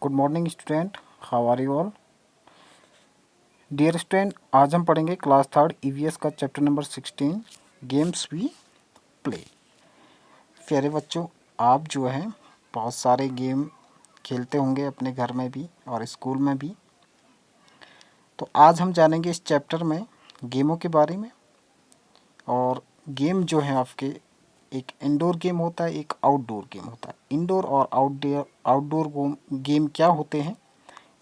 Good morning student, how are you all. Dear student, आज हम पढ़ेंगे क्लास थर्ड ईवीएस का chapter number 16 games we play. प्यारे बच्चों, आप जो है बहुत सारे गेम खेलते होंगे अपने घर में भी और स्कूल में भी। तो आज हम जानेंगे इस चैप्टर में गेमों के बारे में। और गेम जो है आपके एक इंडोर गेम होता है, एक आउटडोर गेम होता है। इंडोर और आउटडोर गेम क्या होते हैं,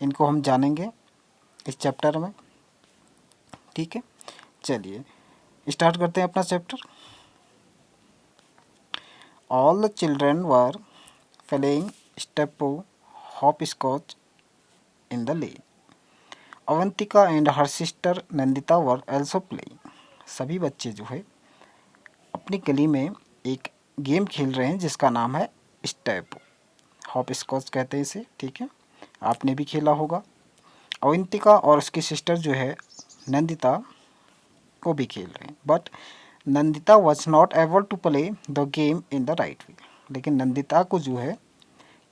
इनको हम जानेंगे इस चैप्टर में। ठीक है, चलिए स्टार्ट करते हैं अपना chapter. All the children were playing stapu hopscotch in the lane. Avantika and her sister Nandita were also playing. सभी बच्चे जो है अपनी गली में एक गेम खेल रहे हैं जिसका नाम है स्टेपो, हॉप स्कॉच कहते हैं इसे। ठीक है, आपने भी खेला होगा। अवंतिका और उसकी सिस्टर जो है नंदिता, वो भी खेल रहे हैं। But Nandita was not able to play the game in the right way. लेकिन नंदिता को जो है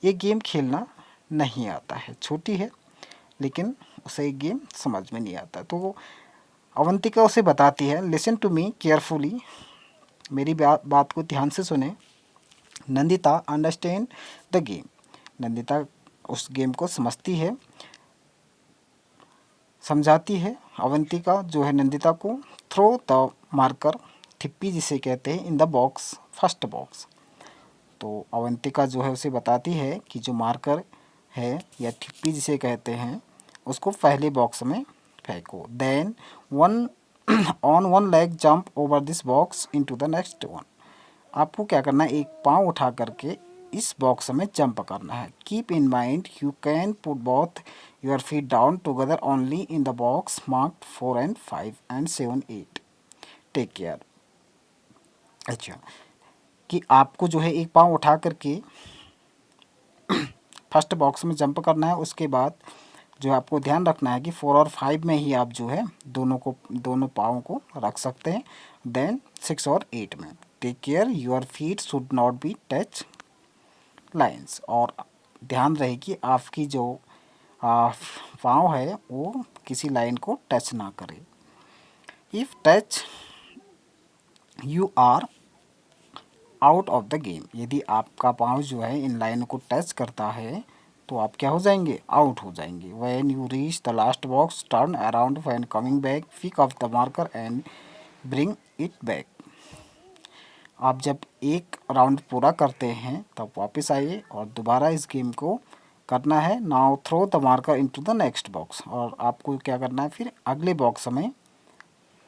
ये गेम खेलना नहीं आता है। छोटी है लेकिन उसे एक गेम समझ में नहीं आता। तो वो अवंतिका उसे बताती है, लिसन टू मी केयरफुली, मेरी बात को ध्यान से सुने। Nandita understand the game. Nandita उस गेम को समझती है, समझाती है। अवंतिका जो है नंदिता को थ्रो द मार्कर, ठिप्पी जिसे कहते हैं, इन द बॉक्स, फर्स्ट बॉक्स। तो अवंतिका जो है उसे बताती है कि जो मार्कर है या ठिप्पी जिसे कहते हैं उसको पहले बॉक्स में फेंको। Then one on one leg jump over this box into the next one. आपको क्या करना है, एक पाँव उठा करके इस बॉक्स में जंप करना है। Keep in mind you can put both your feet down together only in the box marked 4 and 5 and 7 8। Take care. अच्छा, कि आपको जो है एक पाँव उठा करके फर्स्ट बॉक्स में जंप करना है। उसके बाद जो है आपको ध्यान रखना है कि 4 और 5 में ही आप जो है दोनों पाँव को रख सकते हैं। देन 6 और 8 में। Take care your feet should not be touch lines. और ध्यान रहे कि आपकी जो पाँव है वो किसी लाइन को टच ना करे। If touch you are out of the game. यदि आपका पाँव जो है इन लाइनों को टच करता है तो आप क्या हो जाएंगे, आउट हो जाएंगे। When you reach the last box turn around, when coming back pick up the marker and bring it back. आप जब एक राउंड पूरा करते हैं तब वापस आइए और दोबारा इस गेम को करना है। Now throw the marker into the next box. और आपको क्या करना है, फिर अगले बॉक्स में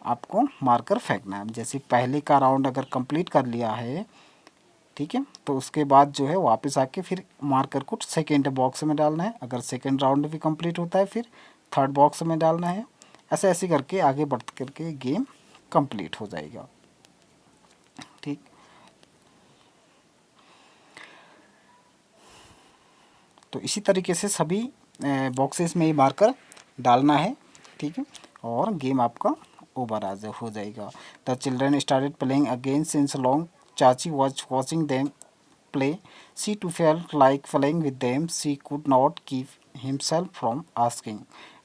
आपको मार्कर फेंकना है। जैसे पहले का राउंड अगर कंप्लीट कर लिया है, ठीक है, तो उसके बाद जो है वापस आके फिर मार्कर को सेकेंड बॉक्स में डालना है। अगर सेकेंड राउंड भी कंप्लीट होता है फिर थर्ड बॉक्स में डालना है। ऐसे ऐसे करके आगे बढ़ करके गेम कंप्लीट हो जाएगा। ठीक, तो इसी तरीके से सभी बॉक्सेस में ही मार्कर डालना है। ठीक है, और गेम आपका ओवर आ हो जाएगा। The children started playing again since long chachi was watching them play. She too felt like playing with them. She could not keep himself from asking,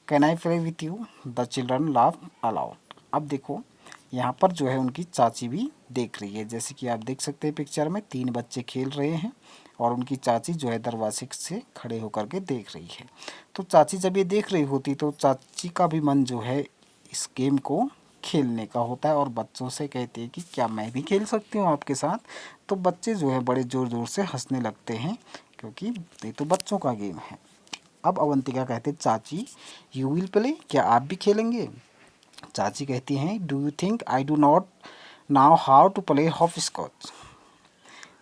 "Can I play with you?" The children laughed aloud. अब देखो यहाँ पर जो है उनकी चाची भी देख रही है। जैसे कि आप देख सकते हैं पिक्चर में 3 बच्चे खेल रहे हैं और उनकी चाची जो है दरवाजे से खड़े होकर के देख रही है। तो चाची जब ये देख रही होती तो चाची का भी मन जो है इस गेम को खेलने का होता है और बच्चों से कहती है कि क्या मैं भी खेल सकती हूँ आपके साथ। तो बच्चे जो है बड़े ज़ोर ज़ोर से हंसने लगते हैं क्योंकि ये तो बच्चों का गेम है। अब अवंतिका कहते, चाची यू विल प्ले, क्या आप भी खेलेंगे। चाची कहती हैं, do you think I do not know how to play hopscotch.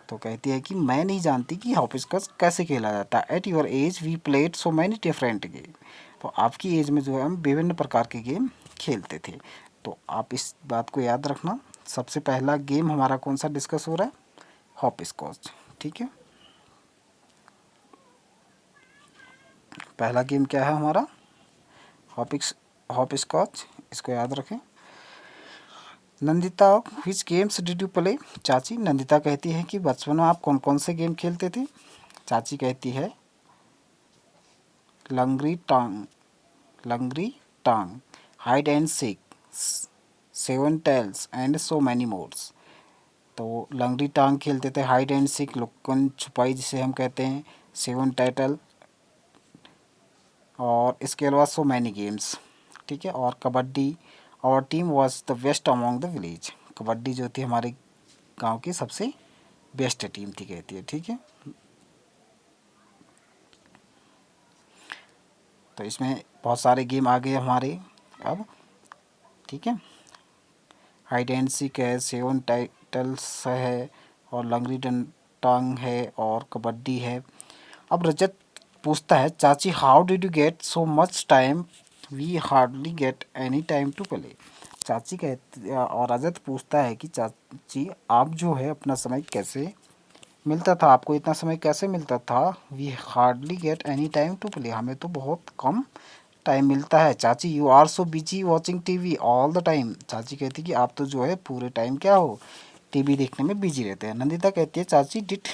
तो कहती है कि मैं नहीं जानती कि हॉप स्कॉच कैसे खेला जाता है। At your age we played so many different game. तो आपकी एज में जो है हम विभिन्न प्रकार के गेम खेलते थे। तो आप इस बात को याद रखना। सबसे पहला गेम हमारा कौन सा डिस्कस हो रहा है, हॉप स्कॉच। ठीक है, पहला गेम क्या है हमारा, हॉप स्कॉच। इसको याद रखें। Nandita which games did you play. चाची, नंदिता कहती है कि बचपन में आप कौन कौन से गेम खेलते थे। चाची कहती है लंगरी टांग, hide and seek, seven tales and so many mores. तो लंगड़ी टांग खेलते थे, हाइड एंड सीक लुकन छुपाई जिसे हम कहते हैं, सेवन टाइटल, और इसके अलावा सो मैनी गेम्स, ठीक है। और कबड्डी, और team was the best among the village. Kabaddi जो थी हमारे गांव की सबसे बेस्ट टीम थी कहती है, ठीक है। तो इसमें बहुत सारे गेम आ गए हमारे अब, ठीक है। हाइड एंड सीक है, सेवन टाइटल्स है, और लंगड़ी टांग है, और कबड्डी है। अब रजत पूछता है, चाची how did you get so much time, we hardly get any time to play. चाची कहती, और रजत पूछता है कि चाची आप जो है अपना समय कैसे मिलता था, आपको इतना समय कैसे मिलता था, we hardly get any time to play, हमें तो बहुत कम टाइम मिलता है। चाची you are so busy watching TV all the time. चाची कहती कि आप तो जो है पूरे टाइम क्या हो, टीवी देखने में बिजी रहते हैं। नंदिता कहती है, चाची डिड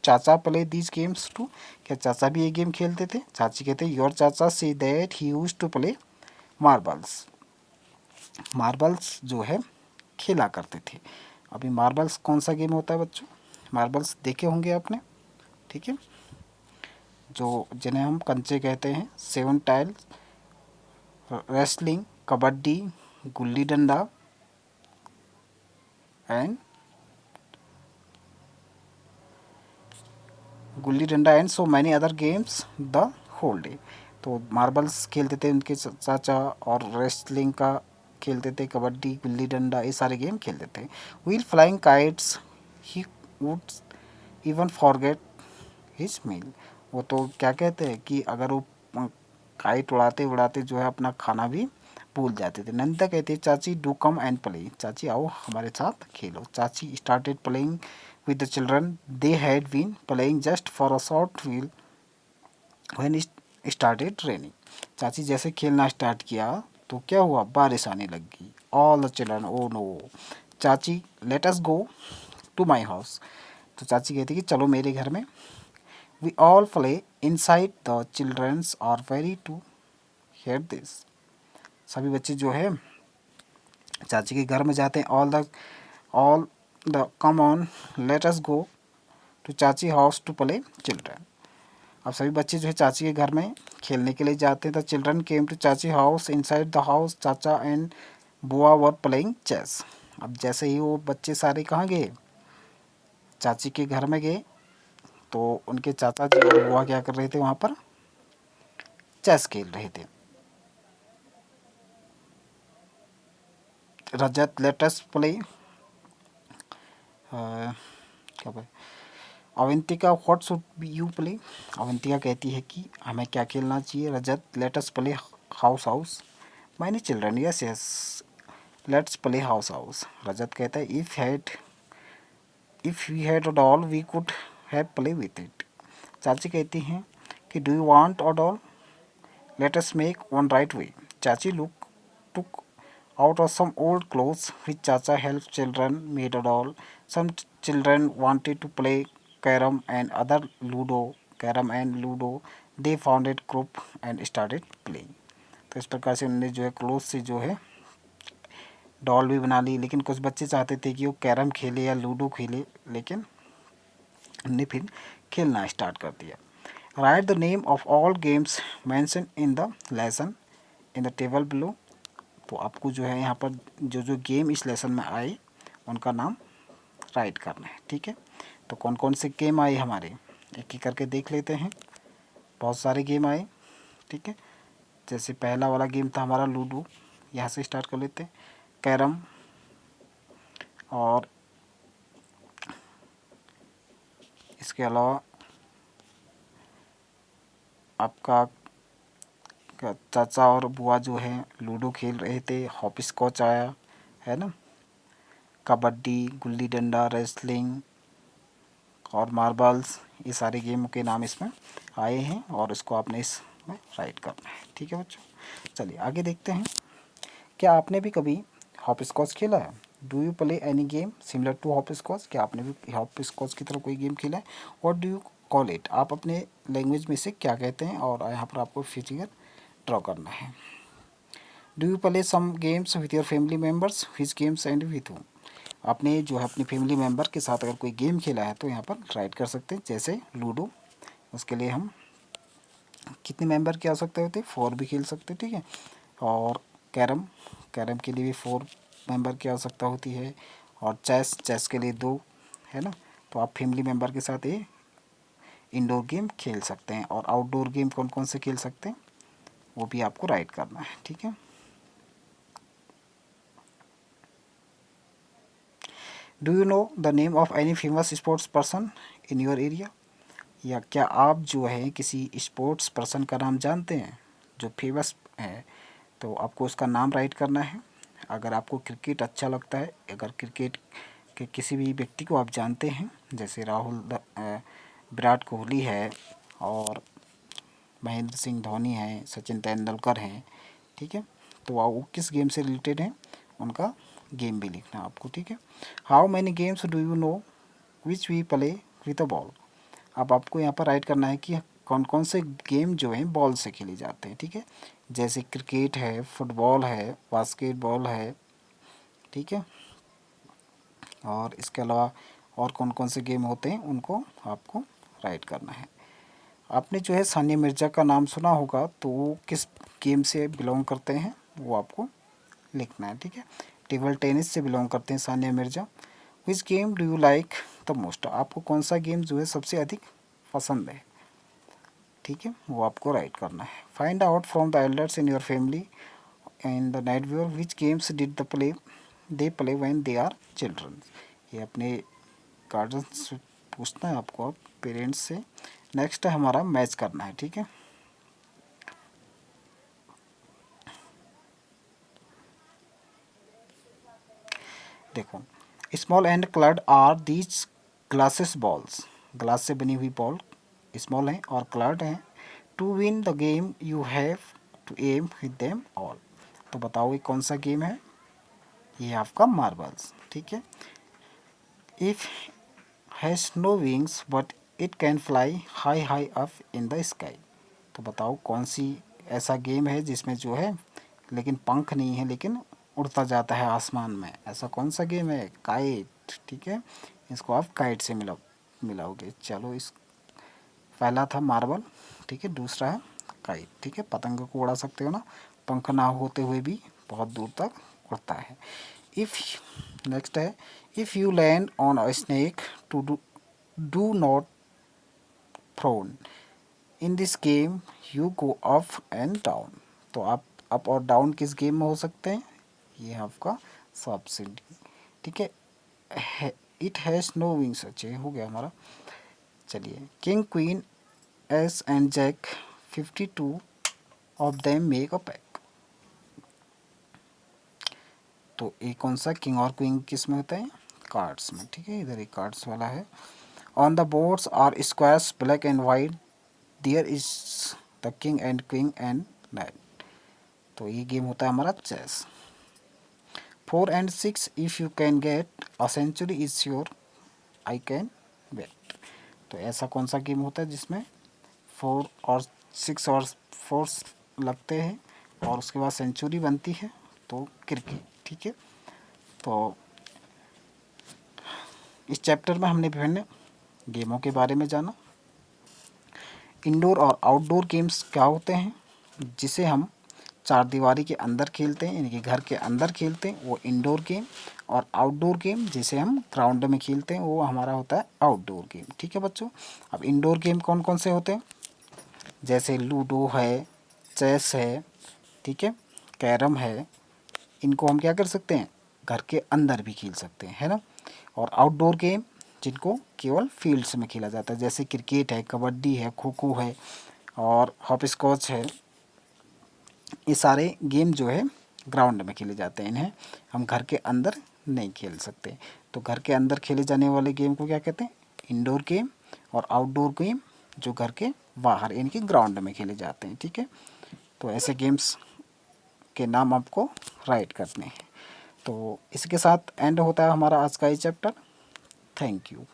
चाचा प्ले दीज गेम्स टू, क्या चाचा भी ये गेम खेलते थे। चाची कहते हैं, योर चाचा से that he used to play marbles, marbles जो है खेला करते थे। अभी मार्बल्स कौन सा गेम होता है बच्चों, मार्बल्स देखे होंगे आपने, ठीक है, जो जिन्हें हम कंचे कहते हैं, सेवन टाइल्स, रेसलिंग, कबड्डी, गुल्ली danda and gulli danda and so many other games the whole day. तो मार्बल्स खेलते थे उनके चाचा, और रेसलिंग का खेलते थे, कबड्डी, गुल्ली डंडा, ये सारे गेम खेलते थे। While flying kites he would even forget his meal. वो तो क्या कहते हैं कि अगर वो काइट उड़ाते उड़ाते जो है अपना खाना भी भूल जाते थे। नंदिता कहती है, चाची डू कम एंड प्ले, चाची आओ हमारे साथ खेलो। चाची started playing with the children. They had been playing just for a short while when it started raining. चाची जैसे खेलना स्टार्ट किया तो क्या हुआ, बारिश आने लग गई। All the children, oh no, chachi let us go to my house. तो चाची कहती कि चलो मेरे घर में। We all play inside, the childrens are very to hear this. सभी बच्चे जो है चाची के घर में जाते हैं। All the come on let us go to chachi house to play children. अब सभी बच्चे जो है चाची के घर में खेलने के लिए जाते हैं। The children came to chachi house, inside the house चाचा एंड बुआ वर प्लेइंग चेस। अब जैसे ही वो बच्चे सारे कहाँ गए, चाची के घर में गए, तो उनके चाचा जी और बुआ क्या कर रहे थे, वहाँ पर चेस खेल रहे थे। रजत लेटस प्ले, क्या बोले, Avantika what should you play. Avantika कहती है कि हमें क्या खेलना चाहिए। Rajat let's play house house, many children yes yes let's play house house. Rajat कहता है, if we had a doll we could have play with it. चाची कहती हैं कि do you want a doll, let us make one right way. Chachi look took out of some old clothes which Chacha helped children made a doll. Some children wanted to play carom and other ludo. Carom and ludo. They found a group and started playing. तो इस प्रकार से उन्होंने जो है cloth से जो है डॉल भी बना ली। लेकिन कुछ बच्चे चाहते थे कि वो कैरम खेले या लूडो खेले, लेकिन उन्होंने फिर खेलना स्टार्ट कर दिया। Right the name of all games mention in the lesson in the table below. तो आपको जो है यहाँ पर जो जो गेम इस लेसन में आए उनका नाम राइट करना है, ठीक है। तो कौन कौन से गेम आए हमारे, एक एक करके देख लेते हैं। बहुत सारे गेम आए, ठीक है। जैसे पहला वाला गेम था हमारा लूडो, यहाँ से स्टार्ट कर लेते हैं। कैरम, और इसके अलावा आपका चाचा और बुआ जो है लूडो खेल रहे थे। हॉप स्कॉच आया है ना, कबड्डी, गुल्ली डंडा, रेसलिंग और मार्बल्स, ये सारे गेमों के नाम इसमें आए हैं और इसको आपने इसमें राइट करना है, ठीक है बच्चों। चलिए आगे देखते हैं। क्या आपने भी कभी हॉप स्कॉच खेला है? Do you play any game similar to hopscotch? क्या आपने भी हॉप स्कॉच की तरह कोई गेम खेला है? What do you call it, आप अपने लैंग्वेज में इसे क्या कहते हैं, और यहाँ पर आपको फिगर ड्रॉ करना है। Do you play some games with your family members, which games and with whom. आपने जो है अपनी फैमिली मेम्बर के साथ अगर कोई गेम खेला है तो यहाँ पर राइट कर सकते हैं, जैसे लूडो, उसके लिए हम कितने मेंबर की आवश्यकता होती है, 4 भी खेल सकते हैं, ठीक है। और कैरम, कैरम के लिए भी 4 मेंबर की आवश्यकता होती है। और चेस, चेस के लिए 2, है ना। तो आप फैमिली मेंबर के साथ ये इंडोर गेम खेल सकते हैं। और आउटडोर गेम कौन कौन से खेल सकते हैं वो भी आपको राइट करना है, ठीक है। Do you know the name of any famous sports person in your area. या क्या आप जो है किसी स्पोर्ट्स पर्सन का नाम जानते हैं जो फेमस है, तो आपको उसका नाम राइट करना है। अगर आपको क्रिकेट अच्छा लगता है, अगर क्रिकेट के किसी भी व्यक्ति को आप जानते हैं, जैसे विराट कोहली है, और महेंद्र सिंह धोनी है, सचिन तेंदुलकर हैं, ठीक है, तो वो किस गेम से रिलेटेड हैं, उनका गेम भी लिखना है आपको, ठीक है। How many games do you know which we play with a ball. अब आपको यहाँ पर राइट करना है कि कौन कौन से गेम जो हैं बॉल से खेले जाते हैं, ठीक है। जैसे क्रिकेट है, फुटबॉल है, बास्केटबॉल है, ठीक है। और इसके अलावा और कौन कौन से गेम होते हैं उनको आपको राइट करना है। आपने जो है सानिया मिर्ज़ा का नाम सुना होगा, तो वो किस गेम से बिलोंग करते हैं वो आपको लिखना है, ठीक है। टेबल टेनिस से बिलोंग करते हैं Sania Mirza. Which game do you like the most, आपको कौन सा गेम जो है सबसे अधिक पसंद है, ठीक है, वो आपको राइट करना है। Find out from the elders in your family in the night viewer which games did they play when they are children. ये अपने गार्जियन से पूछना है आपको, पेरेंट्स से। नेक्स्ट है हमारा मैच करना है, ठीक है। देखो, small and cold are these glasses balls, glass से बनी हुई बॉल स्मॉल हैं और क्लड हैं। To win the game you have to aim with them all. तो बताओ ये कौन सा गेम है, ये आपका मार्बल्स, ठीक है। If has no wings but it can fly high high up in the sky. तो बताओ कौन सी ऐसा गेम है जिसमें जो है लेकिन पंख नहीं है, लेकिन उड़ता जाता है आसमान में, ऐसा कौन सा गेम है, काइट, ठीक है। इसको आप काइट से मिलाओगे। चलो, इस पहला था मार्बल, ठीक है, दूसरा है काइट, ठीक है। पतंग को उड़ा सकते हो ना, पंख ना होते हुए भी बहुत दूर तक उड़ता है। इफ़ नेक्स्ट है, if you land on a snake to do not thrown in this game you go up and down. तो आप अप और डाउन किस गेम में हो सकते हैं, ये है आपका सांप सीढ़ी, ठीक है। इट हैज़ नो विंग्स, अच्छा हो गया हमारा। चलिए, king queen ace and jack 52 of them make a pack. तो ये कौन सा किंग और क्वीन किस में होता है, कार्ड्स में, ठीक है। इधर एक कार्ड्स वाला है। On the boards are squares black and white, there is the king and queen and knight. तो ये गेम होता है हमारा chess. 4 and 6 if you can get a century is your I can bet. तो ऐसा कौन सा गेम होता है जिसमें 4 और 6 और 4 लगते हैं और उसके बाद सेंचुरी बनती है, तो क्रिकेट, ठीक है। तो इस चैप्टर में हमने विभिन्न गेमों के बारे में जाना। इंडोर और आउटडोर गेम्स क्या होते हैं, जिसे हम चार दीवारी के अंदर खेलते हैं, यानी कि घर के अंदर खेलते हैं, वो इंडोर गेम। और आउटडोर गेम जिसे हम ग्राउंड में खेलते हैं वो हमारा होता है आउटडोर गेम, ठीक है बच्चों। अब इंडोर गेम कौन कौन से होते हैं, जैसे लूडो है, चेस है, ठीक है, कैरम है। इनको हम क्या कर सकते हैं, घर के अंदर भी खेल सकते हैं, है ना। और आउटडोर गेम जिनको केवल फील्ड्स में खेला जाता है, जैसे क्रिकेट है, कबड्डी है, खो खो है, और हॉप स्कॉच है। ये सारे गेम जो है ग्राउंड में खेले जाते हैं, इन्हें हम घर के अंदर नहीं खेल सकते। तो घर के अंदर खेले जाने वाले गेम को क्या कहते हैं, इंडोर गेम। और आउटडोर गेम जो घर के बाहर यानी कि ग्राउंड में खेले जाते हैं, ठीक है। तो ऐसे गेम्स के नाम आपको राइट करने हैं। तो इसके साथ एंड होता है हमारा आज का ये चैप्टर। Thank you.